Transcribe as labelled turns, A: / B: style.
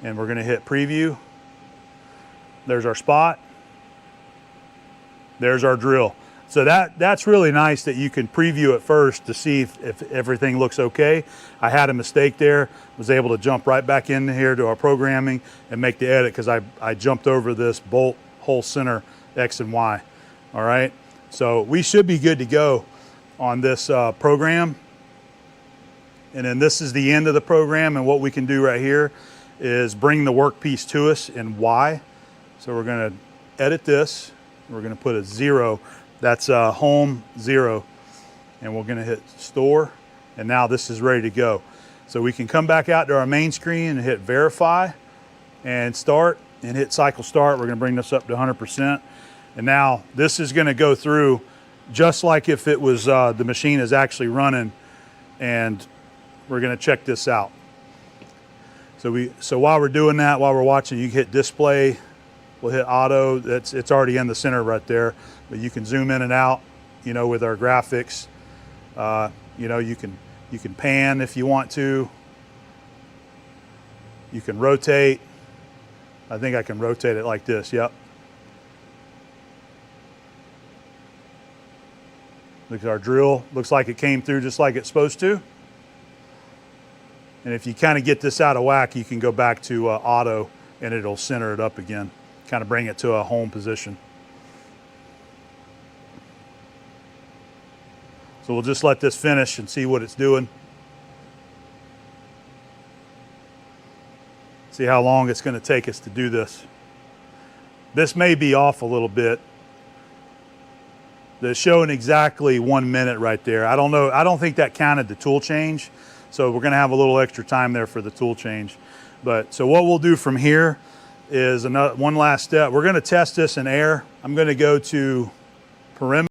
A: and we're gonna hit preview. There's our spot. There's our drill. So that's really nice that you can preview it first to see if everything looks okay. I had a mistake there, was able to jump right back in here to our programming and make the edit because I jumped over this bolt hole center X and Y. All right, so we should be good to go on this program. And then this is the end of the program, and what we can do right here is bring the workpiece to us in Y. So we're gonna edit this, we're gonna put a 0. That's home 0, and we're gonna hit store, and now this is ready to go. So we can come back out to our main screen and hit verify and start and hit cycle start. We're gonna bring this up to 100%. And now this is gonna go through just like if it was the machine is actually running, and we're gonna check this out. So while we're doing that, while we're watching, you hit display, we'll hit auto. It's already in the center right there, but you can zoom in and out, you know, with our graphics. You know, you can pan if you want to. You can rotate. I think I can rotate it like this, yep. Look at our drill, looks like it came through just like it's supposed to. And if you kind of get this out of whack, you can go back to auto and it'll center it up again, kind of bring it to a home position. So we'll just let this finish and see what it's doing. See how long it's going to take us to do this. This may be off a little bit. They're showing exactly 1 minute right there. I don't know, I don't think that counted the tool change. So we're gonna have a little extra time there for the tool change. But so what we'll do from here is one last step. We're gonna test this in air. I'm gonna go to perimeter.